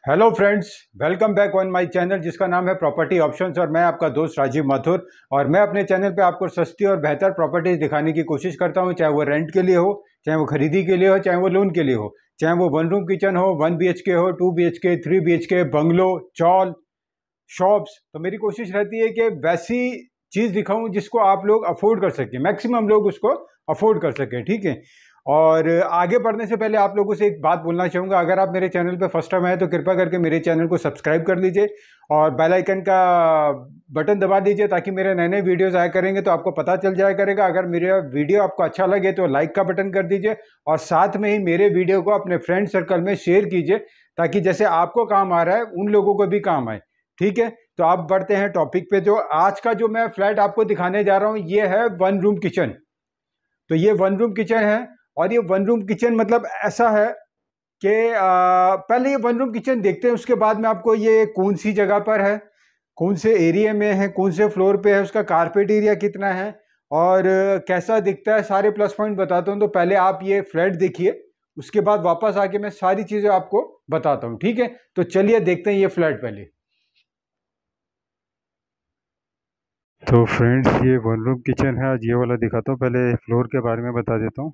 Hello friends, welcome back on my channel जिसका नाम है प्रॉपर्टी ऑप्शंस। और मैं आपका दोस्त राजीव माथुर। और मैं अपने चैनल पे आपको सस्ती और बेहतर प्रॉपर्टीज दिखाने की कोशिश करता हूँ, चाहे वो रेंट के लिए हो, चाहे वो खरीदी के लिए हो, चाहे वो लोन के लिए हो, चाहे वो 1 रूम किचन हो, 1 BHK हो, 2 BHK, 3 BHK, bungalow, chawl, shops. तो मेरी कोशिश रहती है कि वैसी चीज़ दिखाऊं जिसको आप लोग अफोर्ड कर सकें, मैक्सिमम लोग उसको अफोर्ड कर सकें, ठीक है। और आगे बढ़ने से पहले आप लोगों से एक बात बोलना चाहूँगा, अगर आप मेरे चैनल पे फर्स्ट टाइम आए तो कृपया करके मेरे चैनल को सब्सक्राइब कर लीजिए और बेल आइकन का बटन दबा दीजिए ताकि मेरे नए नए वीडियोस आया करेंगे तो आपको पता चल जाया करेगा। अगर मेरा वीडियो आपको अच्छा लगे तो लाइक का बटन कर दीजिए और साथ में ही मेरे वीडियो को अपने फ्रेंड सर्कल में शेयर कीजिए ताकि जैसे आपको काम आ रहा है उन लोगों को भी काम आए, ठीक है। तो आप बढ़ते हैं टॉपिक पे। जो आज का जो मैं फ्लैट आपको दिखाने जा रहा हूँ ये है 1 रूम किचन। तो ये 1 रूम किचन है और ये 1 रूम किचन मतलब ऐसा है कि पहले ये 1 रूम किचन देखते हैं, उसके बाद में आपको ये कौन सी जगह पर है, कौन से एरिया में है, कौन से फ्लोर पे है, उसका कारपेट एरिया कितना है और कैसा दिखता है, सारे प्लस पॉइंट बताता हूँ। तो पहले आप ये फ्लैट देखिए, उसके बाद वापस आके मैं सारी चीज़ें आपको बताता हूँ, ठीक है। तो चलिए देखते हैं ये फ्लैट पहले। तो फ्रेंड्स, ये 1 रूम किचन है। आज ये वाला दिखाता हूँ। पहले फ्लोर के बारे में बता देता हूँ।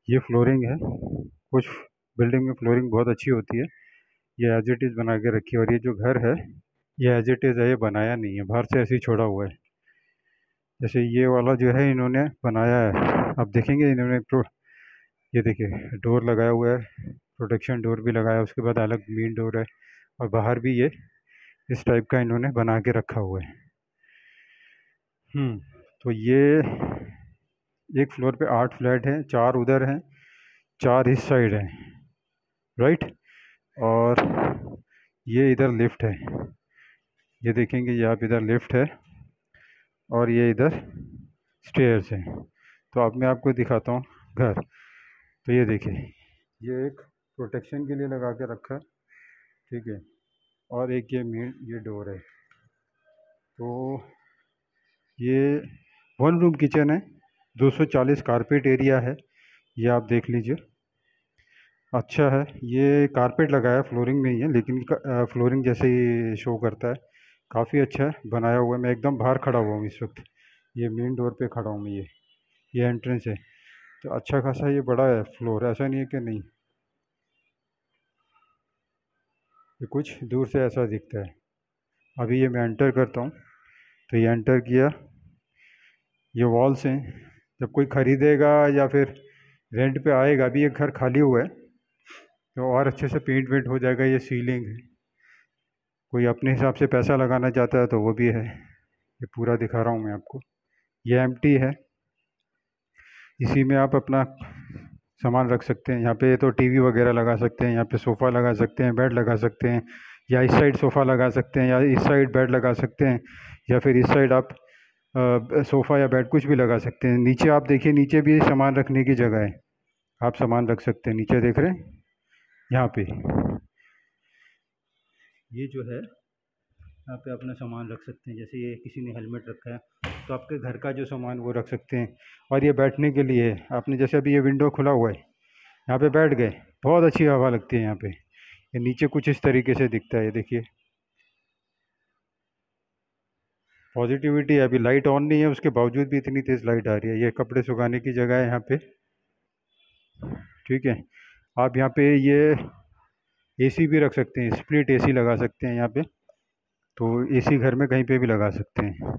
ये फ्लोरिंग है। कुछ बिल्डिंग में फ्लोरिंग बहुत अच्छी होती है। ये एज इट इज़ बना के रखी है। और ये जो घर है ये एज इट इज़ है, ये बनाया नहीं है, बाहर से ऐसे ही छोड़ा हुआ है। जैसे ये वाला जो है इन्होंने बनाया है, आप देखेंगे इन्होंने ये देखिए डोर लगाया हुआ है, प्रोटेक्शन डोर भी लगाया है, उसके बाद अलग मेन डोर है और बाहर भी ये इस टाइप का इन्होंने बना के रखा हुआ है। तो ये एक फ्लोर पे 8 फ्लैट हैं, 4 उधर हैं, 4 इस साइड हैं, राइट। और ये इधर लिफ्ट है, ये देखेंगे, ये आप इधर लिफ्ट है और ये इधर स्टेयर्स हैं। तो अब मैं आपको दिखाता हूँ घर। तो ये देखिए, ये एक प्रोटेक्शन के लिए लगा के रखा है, ठीक है। और एक ये मेन ये डोर है। तो ये 1 रूम किचन है, 240 कारपेट एरिया है, ये आप देख लीजिए। अच्छा है, ये कारपेट लगाया, फ्लोरिंग नहीं है लेकिन फ्लोरिंग जैसे ही शो करता है। काफ़ी अच्छा है बनाया हुआ है। मैं एकदम बाहर खड़ा हुआ हूँ इस वक्त, ये मेन डोर पे खड़ा हूँ मैं। ये एंट्रेंस है। तो अच्छा खासा ये बड़ा है फ्लोर, ऐसा नहीं है कि नहीं। ये कुछ दूर से ऐसा दिखता है। अभी ये मैं एंटर करता हूँ। तो ये एंटर किया, ये वॉल्स हैं। जब कोई ख़रीदेगा या फिर रेंट पे आएगा, अभी ये घर खाली हुआ है तो और अच्छे से पेंट वेंट हो जाएगा। ये सीलिंग है, कोई अपने हिसाब से पैसा लगाना चाहता है तो वो भी है। ये पूरा दिखा रहा हूँ मैं आपको। ये एम्प्टी है, इसी में आप अपना सामान रख सकते हैं। यहाँ पे तो टीवी वगैरह लगा सकते हैं, यहाँ पे सोफ़ा लगा सकते हैं, बेड लगा सकते हैं, या इस साइड सोफ़ा लगा सकते हैं, या इस साइड बेड लगा सकते हैं, या फिर इस साइड आप सोफ़ा या बेड कुछ भी लगा सकते हैं। नीचे आप देखिए, नीचे भी सामान रखने की जगह है, आप सामान रख सकते हैं। नीचे देख रहे हैं, यहाँ पे ये जो है, यहाँ पे अपना सामान रख सकते हैं। जैसे ये किसी ने हेलमेट रखा है तो आपके घर का जो सामान वो रख सकते हैं। और ये बैठने के लिए है। आपने जैसे अभी ये विंडो खुला हुआ है, यहाँ पे बैठ गए, बहुत अच्छी हवा लगती है यहाँ पे। ये नीचे कुछ इस तरीके से दिखता है, ये देखिए। पॉजिटिविटी है। अभी लाइट ऑन नहीं है, उसके बावजूद भी इतनी तेज़ लाइट आ रही है। ये कपड़े सुखाने की जगह है यहाँ पे, ठीक है। आप यहाँ पे ये एसी भी रख सकते हैं, स्प्लिट एसी लगा सकते हैं यहाँ पे। तो एसी घर में कहीं पे भी लगा सकते हैं।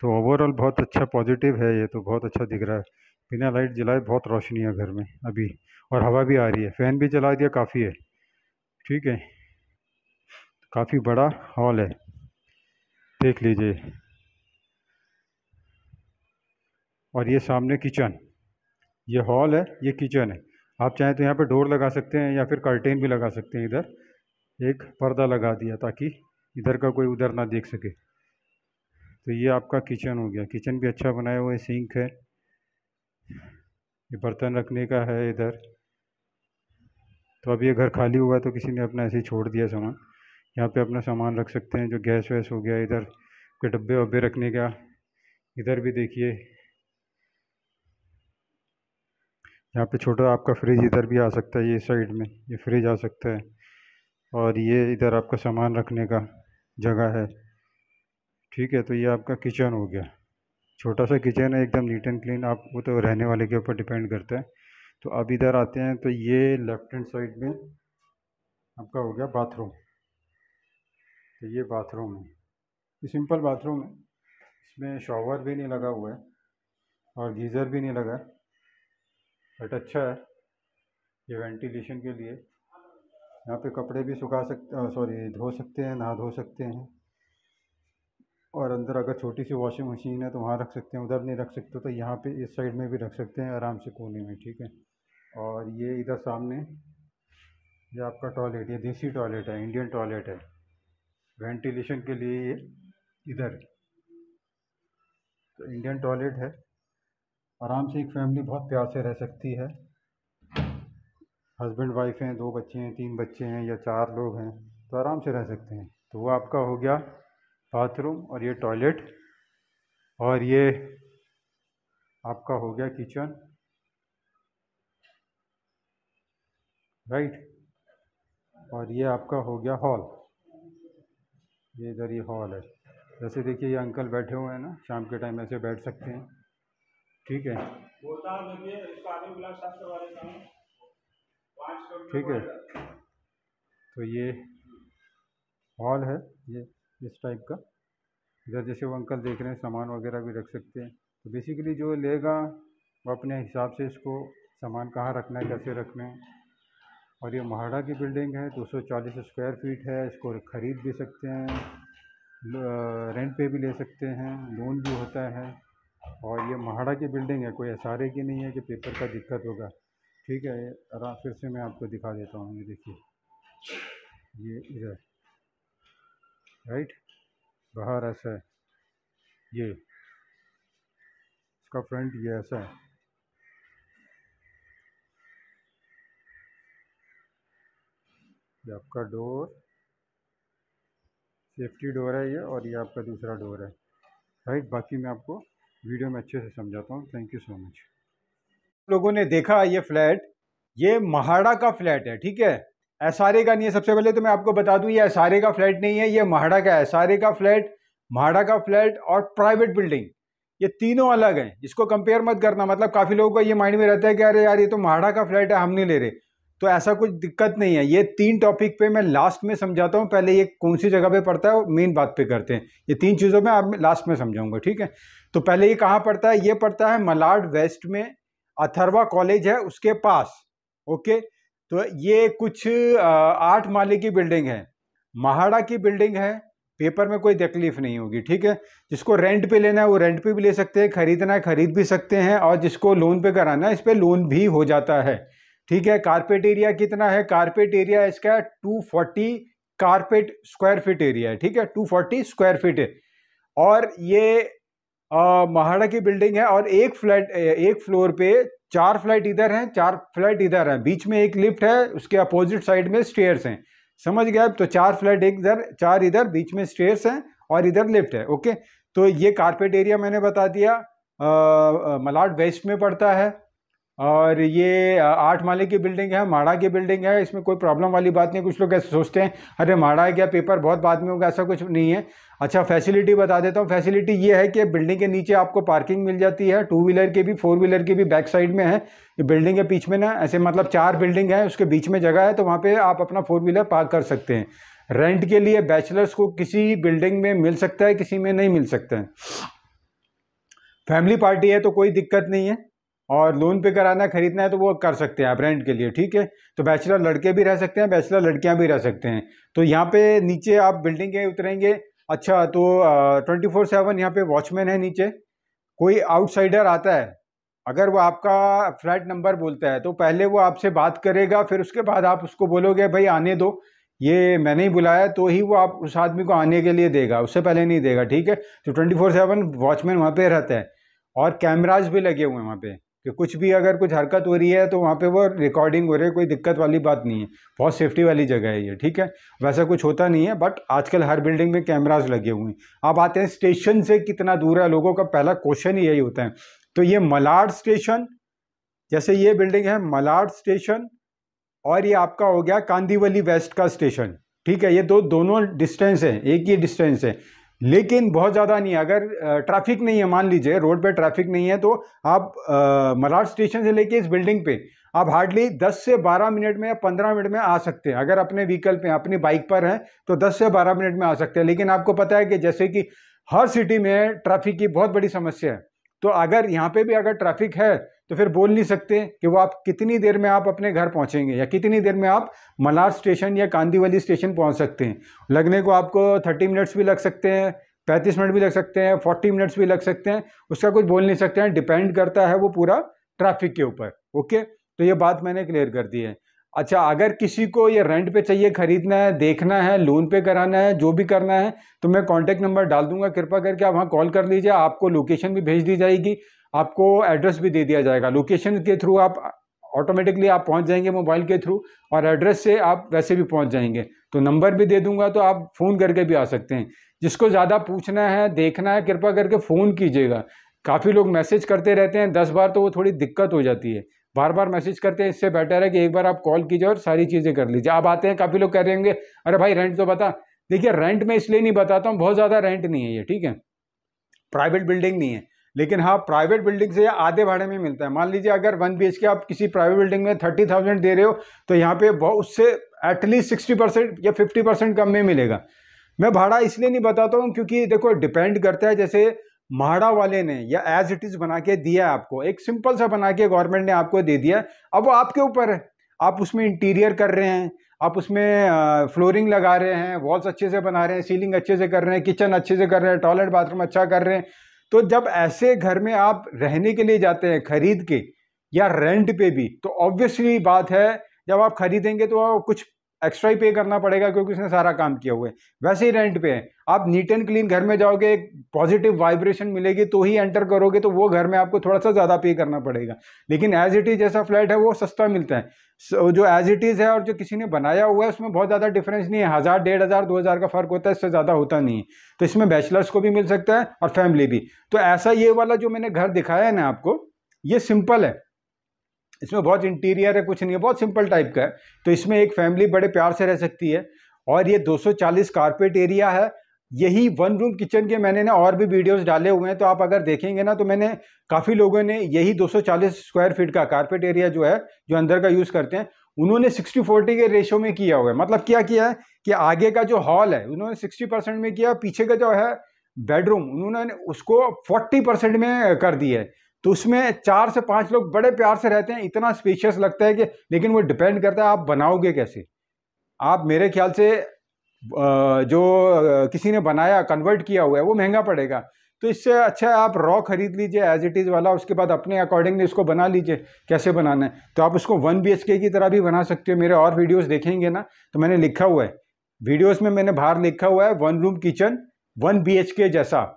तो ओवरऑल बहुत अच्छा पॉजिटिव है ये, तो बहुत अच्छा दिख रहा है। बिना लाइट जलाए बहुत रोशनी है घर में अभी, और हवा भी आ रही है। फ़ैन भी चला दिया, काफ़ी है, ठीक है। काफ़ी बड़ा हॉल है, देख लीजिए। और ये सामने किचन, ये हॉल है, ये किचन है। आप चाहें तो यहाँ पे डोर लगा सकते हैं या फिर कर्टेन भी लगा सकते हैं। इधर एक पर्दा लगा दिया ताकि इधर का कोई उधर ना देख सके। तो ये आपका किचन हो गया। किचन भी अच्छा बनाया हुआ है, सिंक है, ये बर्तन रखने का है इधर। तो अब ये घर खाली हुआ है तो किसी ने अपना ऐसे ही छोड़ दिया सामान। यहाँ पे अपना सामान रख सकते हैं, जो गैस वैस हो गया, इधर के डब्बे वब्बे रखने का। इधर भी देखिए, यहाँ पे छोटा आपका फ्रिज इधर भी आ सकता है, ये साइड में ये फ्रिज आ सकता है। और ये इधर आपका सामान रखने का जगह है। ठीक है, तो ये आपका किचन हो गया, छोटा सा किचन है, एकदम नीट एंड क्लीन। आप वो तो रहने वाले के ऊपर डिपेंड करता है। तो अब इधर आते हैं, तो ये लेफ्ट हैंड साइड में आपका हो गया बाथरूम। तो ये बाथरूम है, ये सिंपल बाथरूम है, इसमें शॉवर भी नहीं लगा हुआ है और गीज़र भी नहीं लगा है, बट अच्छा है ये वेंटिलेशन के लिए। यहाँ पे कपड़े भी सुखा सकते, सॉरी धो सकते हैं, नहा धो सकते हैं। और अंदर अगर छोटी सी वॉशिंग मशीन है तो वहाँ रख सकते हैं, उधर नहीं रख सकते तो यहाँ पे इस साइड में भी रख सकते हैं आराम से कोने में। ठीक है, और ये इधर सामने ये आपका टॉयलेट, ये देसी टॉयलेट है, इंडियन टॉयलेट है, वेंटिलेशन के लिए ये इधर। तो इंडियन टॉयलेट है, आराम से एक फैमिली बहुत प्यार से रह सकती है। हस्बैंड वाइफ हैं, 2 बच्चे हैं, 3 बच्चे हैं या 4 लोग हैं तो आराम से रह सकते हैं। तो वो आपका हो गया बाथरूम और ये टॉयलेट, और ये आपका हो गया किचन, राइट। और ये आपका हो गया हॉल, ये इधर ये हॉल है। जैसे देखिए ये अंकल बैठे हुए हैं ना, शाम के टाइम ऐसे बैठ सकते हैं। ठीक है, ठीक है। तो ये हॉल है, ये इस टाइप का। इधर जैसे वो अंकल देख रहे हैं सामान वगैरह भी रख सकते हैं। तो बेसिकली जो लेगा वो अपने हिसाब से इसको सामान कहाँ रखना है, कैसे रखना है। और ये महाड़ा की बिल्डिंग है, 240 स्क्वायर फीट है, इसको ख़रीद भी सकते हैं, रेंट पे भी ले सकते हैं, लोन भी होता है। और ये महाड़ा की बिल्डिंग है, कोई एसआरए की नहीं है कि पेपर का दिक्कत होगा। ठीक है, फिर से मैं आपको दिखा देता हूँ, ये देखिए ये इधर, राइट, बाहर ऐसा है, ये इसका फ्रंट ये ऐसा है। ये आपका डोर, सेफ्टी डोर है ये, और ये आपका दूसरा डोर है, राइट। बाकी मैं आपको वीडियो में अच्छे से समझाता हूँ। Thank you so much. लोगों ने देखा ये फ्लैट, ये महाड़ा का फ्लैट है, ठीक है, एसआरए का नहीं है। सबसे पहले तो मैं आपको बता दूं ये एसआरए का फ्लैट नहीं है, ये महाड़ा का है। एसआरए का फ्लैट, महाड़ा का फ्लैट और प्राइवेट बिल्डिंग, ये तीनों अलग हैं, इसको कंपेयर मत करना। मतलब काफ़ी लोगों का ये माइंड में रहता है कि अरे यार ये तो महाड़ा का फ्लैट है, हम नहीं ले रहे। तो ऐसा कुछ दिक्कत नहीं है। ये 3 टॉपिक पे मैं लास्ट में समझाता हूँ, पहले ये कौन सी जगह पे पड़ता है, मेन बात पे करते हैं। ये 3 चीज़ों में आप लास्ट में समझाऊंगा, ठीक है। तो पहले ये कहाँ पड़ता है, ये पड़ता है मलाड वेस्ट में, अथर्वा कॉलेज है उसके पास। ओके, तो ये कुछ 8 माले की बिल्डिंग है, महाड़ा की बिल्डिंग है, पेपर में कोई तकलीफ नहीं होगी। ठीक है, जिसको रेंट पे लेना है वो रेंट पे भी ले सकते हैं, खरीदना है खरीद भी सकते हैं, और जिसको लोन पे कराना है इस पे लोन भी हो जाता है। ठीक है, कारपेट एरिया कितना है, कारपेट एरिया इसका 240 कारपेट स्क्वायर फीट एरिया है। ठीक है, 240 स्क्वायर फीट है। और ये महाड़ा की बिल्डिंग है, और एक फ्लोर पे 4 फ्लैट इधर हैं, 4 फ्लैट इधर हैं, बीच में एक लिफ्ट है, उसके अपोजिट साइड में स्टेयर्स हैं। समझ गए आप? तो 4 फ्लैट एक इधर, 4 इधर, बीच में स्टेयर्स हैं और इधर लिफ्ट है। ओके, तो ये कारपेट एरिया मैंने बता दिया, मलाड वेस्ट में पड़ता है। और ये 8 माले की बिल्डिंग है, माड़ा की बिल्डिंग है, इसमें कोई प्रॉब्लम वाली बात नहीं। कुछ लोग ऐसे सोचते हैं अरे माड़ा है क्या, पेपर बहुत बाद में होगा, ऐसा कुछ नहीं है। अच्छा, फैसिलिटी बता देता हूँ। फैसिलिटी ये है कि बिल्डिंग के नीचे आपको पार्किंग मिल जाती है, 2 व्हीलर की भी 4 व्हीलर की भी बैक साइड में है। ये बिल्डिंग के बीच में ना ऐसे, मतलब 4 बिल्डिंग है, उसके बीच में जगह है, तो वहाँ पर आप अपना 4 व्हीलर पार्क कर सकते हैं। रेंट के लिए बैचलर्स को किसी बिल्डिंग में मिल सकता है, किसी में नहीं मिल सकता है। फैमिली पार्टी है तो कोई दिक्कत नहीं है, और लोन पे कराना खरीदना है तो वो कर सकते हैं आप रेंट के लिए। ठीक है, तो बैचलर लड़के भी रह सकते हैं, बैचलर लड़कियां भी रह सकते हैं। तो यहाँ पे नीचे आप बिल्डिंग के उतरेंगे। अच्छा, तो 24/7 यहाँ पे वॉचमैन है नीचे। कोई आउटसाइडर आता है, अगर वो आपका फ्लैट नंबर बोलता है तो पहले वो आपसे बात करेगा, फिर उसके बाद आप उसको बोलोगे भाई आने दो, ये मैंने ही बुलाया, तो ही वो आप उस आदमी को आने के लिए देगा, उससे पहले नहीं देगा। ठीक है, तो 24/7 वॉचमैन वहाँ पे रहता है, और कैमराज भी लगे हुए हैं वहाँ पे कि कुछ भी अगर कुछ हरकत हो रही है तो वहाँ पे वो रिकॉर्डिंग हो रही है, कोई दिक्कत वाली बात नहीं है। बहुत सेफ्टी वाली जगह है ये। ठीक है, वैसा कुछ होता नहीं है, बट आजकल हर बिल्डिंग में कैमराज लगे हुए हैं। आप आते हैं स्टेशन से कितना दूर है, लोगों का पहला क्वेश्चन ही यही होता है। तो ये मलाड स्टेशन, जैसे ये बिल्डिंग है मलाड स्टेशन, और ये आपका हो गया कांदीवली वेस्ट का स्टेशन। ठीक है, ये दोनों डिस्टेंस है, एक ही डिस्टेंस है, लेकिन बहुत ज़्यादा नहीं है। अगर ट्रैफिक नहीं है, मान लीजिए रोड पे ट्रैफिक नहीं है, तो आप मलाड स्टेशन से लेके इस बिल्डिंग पे आप हार्डली 10 से 12 मिनट में या 15 मिनट में आ सकते हैं। अगर अपने व्हीकल पे, अपनी बाइक पर हैं तो 10 से 12 मिनट में आ सकते हैं। लेकिन आपको पता है कि जैसे कि हर सिटी में ट्रैफिक की बहुत बड़ी समस्या है, तो अगर यहाँ पे भी अगर ट्रैफिक है तो फिर बोल नहीं सकते कि वो आप कितनी देर में आप अपने घर पहुंचेंगे या कितनी देर में आप मलाड स्टेशन या कांदीवली स्टेशन पहुंच सकते हैं। लगने को आपको 30 मिनट्स भी लग सकते हैं, 35 मिनट भी लग सकते हैं, 40 मिनट्स भी लग सकते हैं, उसका कुछ बोल नहीं सकते हैं, डिपेंड करता है वो पूरा ट्रैफिक के ऊपर। ओके, तो ये बात मैंने क्लियर कर दी है। अच्छा, अगर किसी को ये रेंट पे चाहिए, खरीदना है, देखना है, लोन पे कराना है, जो भी करना है, तो मैं कॉन्टैक्ट नंबर डाल दूंगा, कृपा करके आप वहाँ कॉल कर लीजिए। आपको लोकेशन भी भेज दी जाएगी, आपको एड्रेस भी दे दिया जाएगा। लोकेशन के थ्रू आप ऑटोमेटिकली आप पहुंच जाएंगे मोबाइल के थ्रू, और एड्रेस से आप वैसे भी पहुंच जाएंगे। तो नंबर भी दे दूंगा, तो आप फ़ोन करके भी आ सकते हैं। जिसको ज़्यादा पूछना है, देखना है, कृपा करके फ़ोन कीजिएगा। काफ़ी लोग मैसेज करते रहते हैं 10 बार, तो वो थोड़ी दिक्कत हो जाती है। बार बार मैसेज करते हैं, इससे बेटर है कि एक बार आप कॉल कीजिए और सारी चीज़ें कर लीजिए। आप आते हैं, काफ़ी लोग कह रहे होंगे अरे भाई रेंट तो बता। देखिए, रेंट में इसलिए नहीं बताता हूँ, बहुत ज़्यादा रेंट नहीं है ये, ठीक है, प्राइवेट बिल्डिंग नहीं है। लेकिन हाँ, प्राइवेट बिल्डिंग से आधे भाड़े में मिलता है। मान लीजिए अगर 1 BHK आप किसी प्राइवेट बिल्डिंग में 30,000 दे रहे हो, तो यहाँ पे उससे एटलीस्ट 60% या 50% कम में मिलेगा। मैं भाड़ा इसलिए नहीं बताता हूँ क्योंकि देखो, डिपेंड करता है। जैसे म्हाडा वाले ने या एज इट इज बना के दिया है आपको, एक सिंपल सा बना के गवर्नमेंट ने आपको दे दिया है, अब वो आपके ऊपर है। आप उसमें इंटीरियर कर रहे हैं, आप उसमें फ्लोरिंग लगा रहे हैं, वॉल्स अच्छे से बना रहे हैं, सीलिंग अच्छे से कर रहे हैं, किचन अच्छे से कर रहे हैं, टॉयलेट बाथरूम अच्छा कर रहे हैं। तो जब ऐसे घर में आप रहने के लिए जाते हैं खरीद के या रेंट पे भी, तो ऑब्वियसली बात है, जब आप खरीदेंगे तो कुछ एक्स्ट्रा ही पे करना पड़ेगा क्योंकि उसने सारा काम किया हुआ है। वैसे ही रेंट पे है, आप नीट एंड क्लीन घर में जाओगे, एक पॉजिटिव वाइब्रेशन मिलेगी तो ही एंटर करोगे, तो वो घर में आपको थोड़ा सा ज़्यादा पे करना पड़ेगा। लेकिन एज इट इज जैसा फ्लैट है वो सस्ता मिलता है। जो एज इट इज है और जो किसी ने बनाया हुआ है उसमें बहुत ज़्यादा डिफरेंस नहीं है। 1000, 1500, 2000 का फर्क होता है, इससे ज़्यादा होता नहीं है। तो इसमें बैचलर्स को भी मिल सकता है और फैमिली भी। तो ऐसा ये वाला जो मैंने घर दिखाया है ना आपको, ये सिंपल है, इसमें बहुत इंटीरियर है कुछ नहीं है, बहुत सिंपल टाइप का है। तो इसमें एक फैमिली बड़े प्यार से रह सकती है। और ये 240 कारपेट एरिया है। यही 1 रूम किचन के मैंने ना और भी वीडियोस डाले हुए हैं, तो आप अगर देखेंगे ना, तो मैंने काफ़ी लोगों ने यही 240 स्क्वायर फीट का कारपेट एरिया जो है, जो अंदर का यूज़ करते हैं, उन्होंने 60-40 के रेशो में किया हुआ है। मतलब क्या किया है कि आगे का जो हॉल है उन्होंने 60% में किया, पीछे का जो है बेडरूम उन्होंने उसको 40% में कर दिया है। तो उसमें 4 से 5 लोग बड़े प्यार से रहते हैं, इतना स्पेशियस लगता है कि, लेकिन वो डिपेंड करता है आप बनाओगे कैसे। आप मेरे ख्याल से जो किसी ने बनाया, कन्वर्ट किया हुआ है, वो महंगा पड़ेगा। तो इससे अच्छा है आप रॉ खरीद लीजिए एज इट इज़ वाला, उसके बाद अपने अकॉर्डिंगली उसको बना लीजिए कैसे बनाना है। तो आप उसको 1 BHK की तरह भी बना सकते हो। मेरे और वीडियोस देखेंगे ना, तो मैंने लिखा हुआ है वीडियोस में, मैंने बाहर लिखा हुआ है 1 रूम किचन 1 BHK जैसा।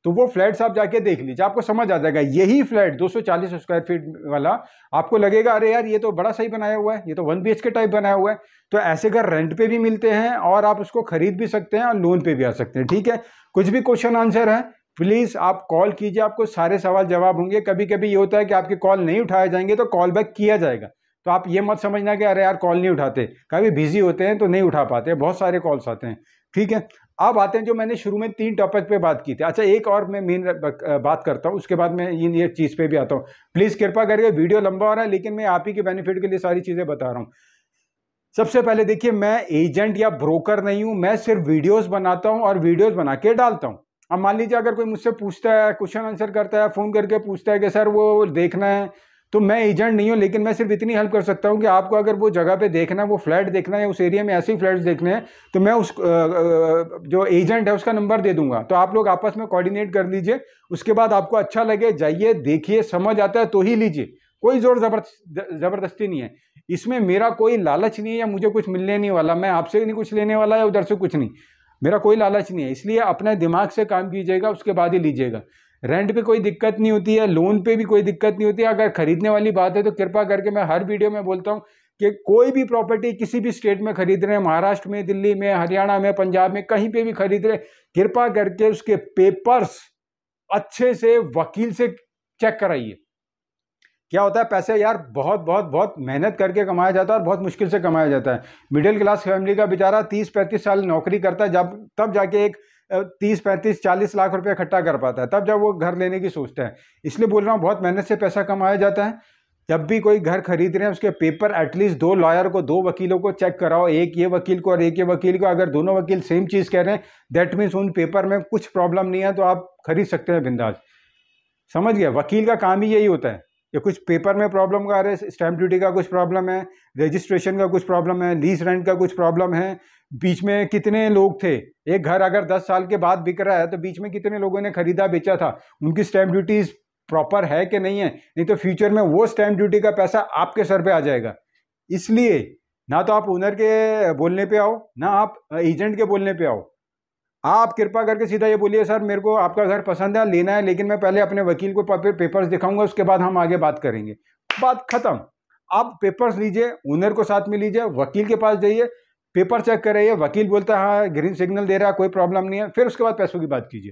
तो वो फ्लैट्स आप जाके देख लीजिए, आपको समझ आ जाएगा। यही फ्लैट 240 स्क्वायर फीट वाला आपको लगेगा अरे यार ये तो बड़ा सही बनाया हुआ है, ये तो 1 BHK टाइप बनाया हुआ है। तो ऐसे घर रेंट पे भी मिलते हैं और आप उसको खरीद भी सकते हैं और लोन पे भी आ सकते हैं। ठीक है, कुछ भी क्वेश्चन आंसर है प्लीज़ आप कॉल कीजिए, आपको सारे सवाल जवाब होंगे। कभी कभी ये होता है कि आपके कॉल नहीं उठाए जाएंगे, तो कॉल बैक किया जाएगा। तो आप ये मत समझना कि अरे यार कॉल नहीं उठाते, कभी बिजी होते हैं तो नहीं उठा पाते, बहुत सारे कॉल्स आते हैं। ठीक है, अब आते हैं जो मैंने शुरू में 3 टॉपिक पे बात की थी। अच्छा, एक और मैं मेन बात करता हूँ, उसके बाद मैं ये चीज़ पे भी आता हूँ। प्लीज़ कृपा करके, वीडियो लंबा हो रहा है लेकिन मैं आप ही के बेनिफिट के लिए सारी चीज़ें बता रहा हूँ। सबसे पहले देखिए, मैं एजेंट या ब्रोकर नहीं हूँ, मैं सिर्फ वीडियोस बनाता हूँ और वीडियोस बना के डालता हूँ। अब मान लीजिए अगर कोई मुझसे पूछता है, क्वेश्चन आंसर करता है, फ़ोन करके पूछता है कि सर वो देखना है, तो मैं एजेंट नहीं हूँ, लेकिन मैं सिर्फ इतनी हेल्प कर सकता हूँ कि आपको अगर वो जगह पे देखना है, वो फ्लैट देखना है, उस एरिया में ऐसे ही फ्लैट्स देखने हैं, तो मैं उस जो एजेंट है उसका नंबर दे दूंगा। तो आप लोग आपस में कोऑर्डिनेट कर लीजिए। उसके बाद आपको अच्छा लगे, जाइए, देखिए, समझ आता है तो ही लीजिए, कोई जोर जबरदस्ती नहीं है। इसमें मेरा कोई लालच नहीं है या मुझे कुछ मिलने नहीं वाला, मैं आपसे नहीं कुछ लेने वाला या उधर से कुछ नहीं, मेरा कोई लालच नहीं है। इसलिए अपने दिमाग से काम कीजिएगा, उसके बाद ही लीजिएगा। रेंट पे कोई दिक्कत नहीं होती है, लोन पे भी कोई दिक्कत नहीं होती है। अगर खरीदने वाली बात है तो कृपा करके, मैं हर वीडियो में बोलता हूँ कि कोई भी प्रॉपर्टी किसी भी स्टेट में खरीद रहे हैं, महाराष्ट्र में, दिल्ली में, हरियाणा में, पंजाब में, कहीं पे भी खरीद रहे, कृपा करके उसके पेपर्स अच्छे से वकील से चेक कराइए। क्या होता है, पैसे यार बहुत बहुत बहुत मेहनत करके कमाया जाता है और बहुत मुश्किल से कमाया जाता है। मिडिल क्लास फैमिली का बेचारा 30-35 साल नौकरी करता है, जब तब जाके एक 30-35-40 लाख रुपए इकट्ठा कर पाता है, तब जब वो घर लेने की सोचता है। इसलिए बोल रहा हूँ बहुत मेहनत से पैसा कमाया जाता है। जब भी कोई घर खरीद रहे हैं उसके पेपर एटलीस्ट 2 लॉयर को, 2 वकीलों को चेक कराओ, एक ये वकील को और एक ये वकील को। अगर दोनों वकील सेम चीज़ कह रहे हैं दैट मीन्स उन पेपर में कुछ प्रॉब्लम नहीं है, तो आप खरीद सकते हैं बिंदास। समझ गए, वकील का काम ही यही होता है कि कुछ पेपर में प्रॉब्लम का, अरे स्टैंप ड्यूटी का कुछ प्रॉब्लम है, रजिस्ट्रेशन का कुछ प्रॉब्लम है, लीज रेंट का कुछ प्रॉब्लम है, बीच में कितने लोग थे, एक घर अगर 10 साल के बाद बिक रहा है तो बीच में कितने लोगों ने खरीदा बेचा था, उनकी स्टैंप ड्यूटी प्रॉपर है कि नहीं है, नहीं तो फ्यूचर में वो स्टैंप ड्यूटी का पैसा आपके सर पे आ जाएगा। इसलिए ना तो आप ओनर के बोलने पे आओ, ना आप एजेंट के बोलने पे आओ। आप कृपा करके सीधा ये बोलिए सर मेरे को आपका घर पसंद है, लेना है, लेकिन मैं पहले अपने वकील को पेपर्स दिखाऊंगा, उसके बाद हम आगे बात करेंगे। बात खत्म। आप पेपर्स लीजिए, ओनर को साथ में लीजिए, वकील के पास जाइए, पेपर चेक कराइए, वकील बोलता है हाँ ग्रीन सिग्नल दे रहा है, कोई प्रॉब्लम नहीं है, फिर उसके बाद पैसों की बात कीजिए।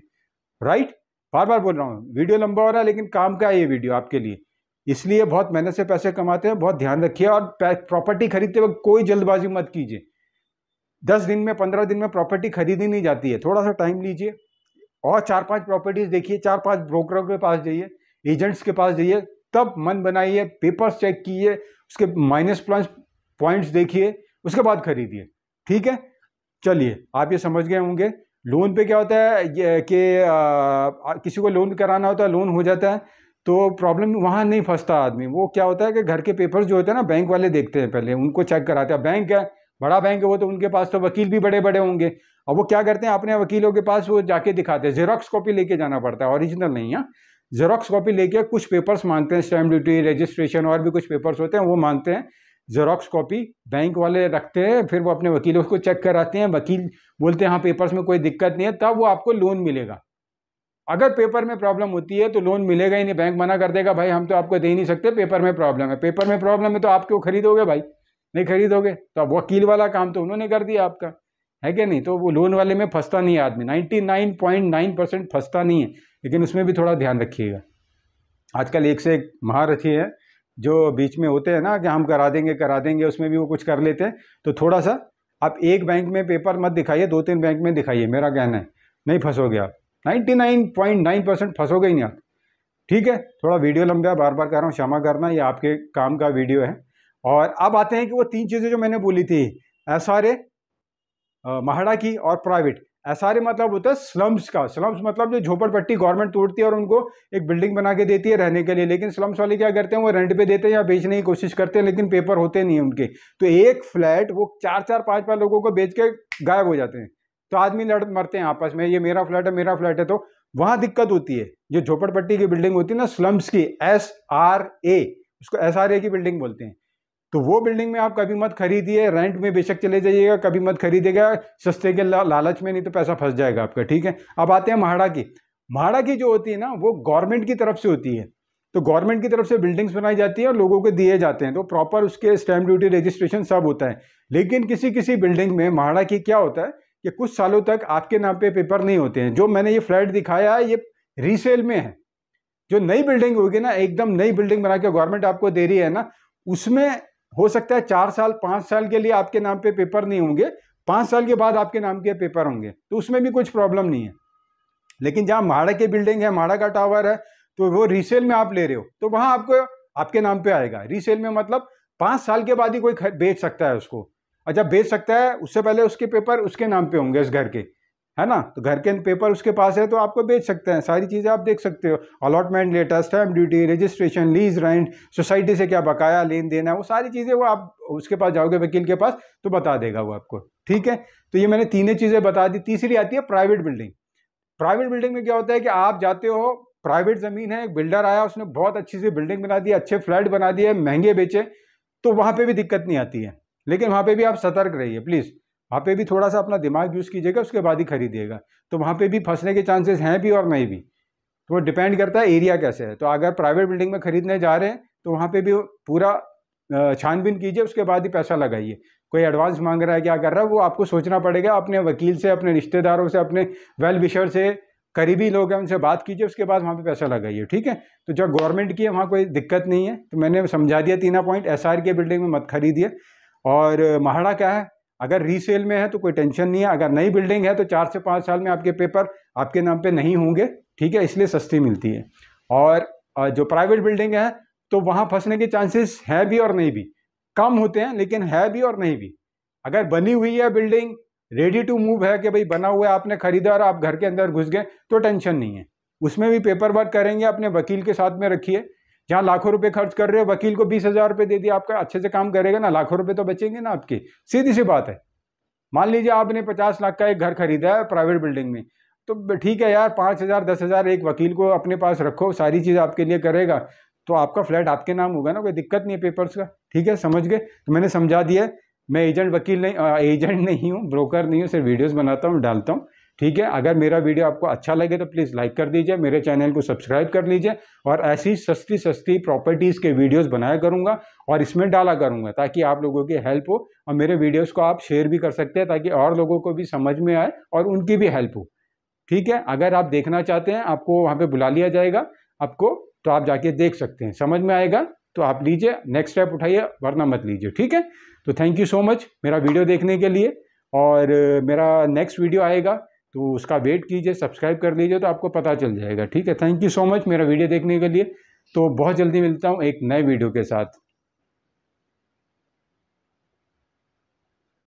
राइट, बार बार बोल रहा हूँ, वीडियो लंबा हो रहा है लेकिन काम का है ये वीडियो आपके लिए। इसलिए बहुत मेहनत से पैसे कमाते हैं, बहुत ध्यान रखिए। और प्रॉपर्टी खरीदते वक्त कोई जल्दबाजी मत कीजिए। 10 दिन में 15 दिन में प्रॉपर्टी खरीदी नहीं जाती है, थोड़ा सा टाइम लीजिए और 4-5 प्रॉपर्टीज देखिए, 4-5 ब्रोकरों के पास जाइए, एजेंट्स के पास जाइए, तब मन बनाइए, पेपर्स चेक कीजिए, उसके माइनस प्लस पॉइंट्स देखिए, उसके बाद खरीदिए। ठीक है, चलिए आप ये समझ गए होंगे। लोन पे क्या होता है कि किसी को लोन कराना होता है, लोन हो जाता है तो प्रॉब्लम वहाँ नहीं फंसता आदमी। वो क्या होता है कि घर के पेपर्स जो होते हैं ना, बैंक वाले देखते हैं, पहले उनको चेक कराते हैं। बैंक है, बड़ा बैंक है वो, तो उनके पास तो वकील भी बड़े बड़े होंगे। और वो क्या करते हैं, अपने वकीलों के पास वो जाके दिखाते हैं, जेरोक्स कॉपी लेके जाना पड़ता है, ओरिजिनल नहीं है। जेरोक्स कॉपी लेके कुछ पेपर्स मांगते हैं, स्टैम्प ड्यूटी, रजिस्ट्रेशन और भी कुछ पेपर्स होते हैं, वो मांगते हैं। जेरोक्स कॉपी बैंक वाले रखते हैं, फिर वो अपने वकीलों को चेक कराते हैं, वकील बोलते हैं हाँ पेपर्स में कोई दिक्कत नहीं है, तब वो आपको लोन मिलेगा। अगर पेपर में प्रॉब्लम होती है तो लोन मिलेगा ही नहीं, बैंक मना कर देगा, भाई हम तो आपको दे ही नहीं सकते, पेपर में प्रॉब्लम है। पेपर में प्रॉब्लम है तो आप क्यों खरीदोगे भाई, नहीं खरीदोगे। तो अब वकील वाला काम तो उन्होंने कर दिया आपका, है कि नहीं। तो वो लोन वाले में फंसता नहीं है आदमी, 99.9% फंसता नहीं है, लेकिन उसमें भी थोड़ा ध्यान रखिएगा। आजकल एक से एक महारथी है जो बीच में होते हैं ना कि हम करा देंगे, उसमें भी वो कुछ कर लेते हैं। तो थोड़ा सा आप एक बैंक में पेपर मत दिखाइए, 2-3 बैंक में दिखाइए, मेरा कहना है, नहीं फंसोगे आप। 99.9% फंसोगे ही नहीं आप। ठीक है, थोड़ा वीडियो लंबा है, बार बार कह रहा हूँ, क्षमा करना, ये आपके काम का वीडियो है। और अब आते हैं कि वो 3 चीज़ें जो मैंने बोली थी, एसआरए, महाड़ा की और प्राइवेट। एसआरए मतलब होता है स्लम्स का। स्लम्स मतलब जो झोपड़पट्टी गवर्नमेंट तोड़ती है और उनको एक बिल्डिंग बना के देती है रहने के लिए, लेकिन स्लम्स वाले क्या करते हैं, वो रेंट पे देते हैं या बेचने की कोशिश करते हैं, लेकिन पेपर होते नहीं है उनके। तो एक फ्लैट वो 4-4, 5-5 लोगों को बेच के गायब हो जाते हैं, तो आदमी लड़ मरते हैं आपस में, ये मेरा फ्लैट है, मेरा फ्लैट है। तो वहाँ दिक्कत होती है। जो झोपड़पट्टी की बिल्डिंग होती है ना, स्लम्स की, SRA, उसको SRA की बिल्डिंग बोलते हैं। तो वो बिल्डिंग में आप कभी मत खरीदिए, रेंट में बेशक चले जाइएगा, कभी मत खरीदिएगा सस्ते के लालच में, नहीं तो पैसा फंस जाएगा आपका। ठीक है, अब आते हैं महाड़ा की। महाड़ा की जो होती है ना, वो गवर्नमेंट की तरफ से होती है। तो गवर्नमेंट की तरफ से बिल्डिंग्स बनाई जाती है और लोगों को दिए जाते हैं, तो प्रॉपर उसके स्टैम्प ड्यूटी, रजिस्ट्रेशन सब होता है। लेकिन किसी किसी बिल्डिंग में महाड़ा की क्या होता है कि कुछ सालों तक आपके नाम पे पेपर नहीं होते हैं। जो मैंने ये फ्लैट दिखाया है, ये रीसेल में है। जो नई बिल्डिंग होगी ना, एकदम नई बिल्डिंग बना के गवर्नमेंट आपको दे रही है ना, उसमें हो सकता है 4 साल 5 साल के लिए आपके नाम पे पेपर नहीं होंगे, 5 साल के बाद आपके नाम के पेपर होंगे, तो उसमें भी कुछ प्रॉब्लम नहीं है। लेकिन जहां महाड़ा की बिल्डिंग है, महाड़ा का टावर है, तो वो रीसेल में आप ले रहे हो, तो वहां आपको आपके नाम पे आएगा। रीसेल में मतलब 5 साल के बाद ही कोई बेच सकता है उसको, और जब बेच सकता है उससे पहले उसके पेपर उसके नाम पे होंगे, इस घर के, है ना। तो घर के पेपर उसके पास है तो आपको बेच सकते हैं, सारी चीज़ें आप देख सकते हो, allotment letter, stamp duty, registration, lease rent, society से क्या बकाया लेन देना है, वो सारी चीज़ें वो आप उसके पास जाओगे वकील के पास तो बता देगा वो आपको। ठीक है, तो ये मैंने तीनों चीज़ें बता दी। तीसरी आती है प्राइवेट बिल्डिंग। प्राइवेट बिल्डिंग में क्या होता है कि आप जाते हो, प्राइवेट ज़मीन है, एक बिल्डर आया, उसने बहुत अच्छी सी बिल्डिंग बना दी, अच्छे फ्लैट बना दिए, महंगे बेचे, तो वहाँ पर भी दिक्कत नहीं आती है। लेकिन वहाँ पर भी आप सतर्क रहिए प्लीज़, वहाँ पे भी थोड़ा सा अपना दिमाग यूज़ कीजिएगा, उसके बाद ही खरीदिएगा। तो वहाँ पे भी फंसने के चांसेस हैं भी और नहीं भी, तो वो डिपेंड करता है एरिया कैसे है। तो अगर प्राइवेट बिल्डिंग में खरीदने जा रहे हैं तो वहाँ पे भी पूरा छानबीन कीजिए, उसके बाद ही पैसा लगाइए। कोई एडवांस मांग रहा है, क्या कर रहा है, वो आपको सोचना पड़ेगा, अपने वकील से, अपने रिश्तेदारों से, अपने वेल विशर से करीबी लोग हैं उनसे बात कीजिए, उसके बाद वहाँ पे पैसा लगाइए, ठीक है। तो जो गवर्नमेंट की है वहाँ कोई दिक्कत नहीं है। तो मैंने समझा दिया तीनों पॉइंट। SR के बिल्डिंग में मत खरीदिए। और महाड़ा क्या है, अगर रीसेल में है तो कोई टेंशन नहीं है। अगर नई बिल्डिंग है तो 4 से 5 साल में आपके पेपर आपके नाम पे नहीं होंगे, ठीक है, इसलिए सस्ती मिलती है। और जो प्राइवेट बिल्डिंग है तो वहाँ फंसने के चांसेस है भी और नहीं भी, कम होते हैं, लेकिन है भी और नहीं भी। अगर बनी हुई है बिल्डिंग, रेडी टू मूव है कि भाई बना हुआ है, आपने खरीदा और आप घर के अंदर घुस गए, तो टेंशन नहीं है। उसमें भी पेपर वर्क करेंगे, अपने वकील के साथ में रखिए। जहाँ लाखों रुपए खर्च कर रहे हो, वकील को 20,000 रुपये दे दिया, आपका अच्छे से काम करेगा ना, लाखों रुपए तो बचेंगे ना आपके। सीधी सी बात है। मान लीजिए आपने 50 लाख का एक घर खरीदा है प्राइवेट बिल्डिंग में, तो ठीक है यार, 5,000 10,000 एक वकील को अपने पास रखो, सारी चीज़ आपके लिए करेगा, तो आपका फ्लैट आपके नाम होगा ना, कोई दिक्कत नहीं है पेपर्स का, ठीक है, समझ गए। तो मैंने समझा दिया। मैं एजेंट वकील नहीं, एजेंट नहीं हूँ, ब्रोकर नहीं हूँ, सिर्फ वीडियोस बनाता हूँ, डालता हूँ, ठीक है। अगर मेरा वीडियो आपको अच्छा लगे तो प्लीज़ लाइक कर दीजिए, मेरे चैनल को सब्सक्राइब कर लीजिए, और ऐसी सस्ती सस्ती प्रॉपर्टीज़ के वीडियोस बनाया करूँगा और इसमें डाला करूँगा, ताकि आप लोगों की हेल्प हो। और मेरे वीडियोस को आप शेयर भी कर सकते हैं, ताकि और लोगों को भी समझ में आए और उनकी भी हेल्प हो, ठीक है। अगर आप देखना चाहते हैं, आपको वहाँ पे बुला लिया जाएगा आपको, तो आप जाके देख सकते हैं, समझ में आएगा तो आप लीजिए, नेक्स्ट स्टेप उठाइए, वरना मत लीजिए, ठीक है। तो थैंक यू सो मच मेरा वीडियो देखने के लिए। और मेरा नेक्स्ट वीडियो आएगा तो उसका वेट कीजिए, सब्सक्राइब कर लीजिए तो आपको पता चल जाएगा, ठीक है। थैंक यू सो मच मेरा वीडियो देखने के लिए। तो बहुत जल्दी मिलता हूँ एक नए वीडियो के साथ।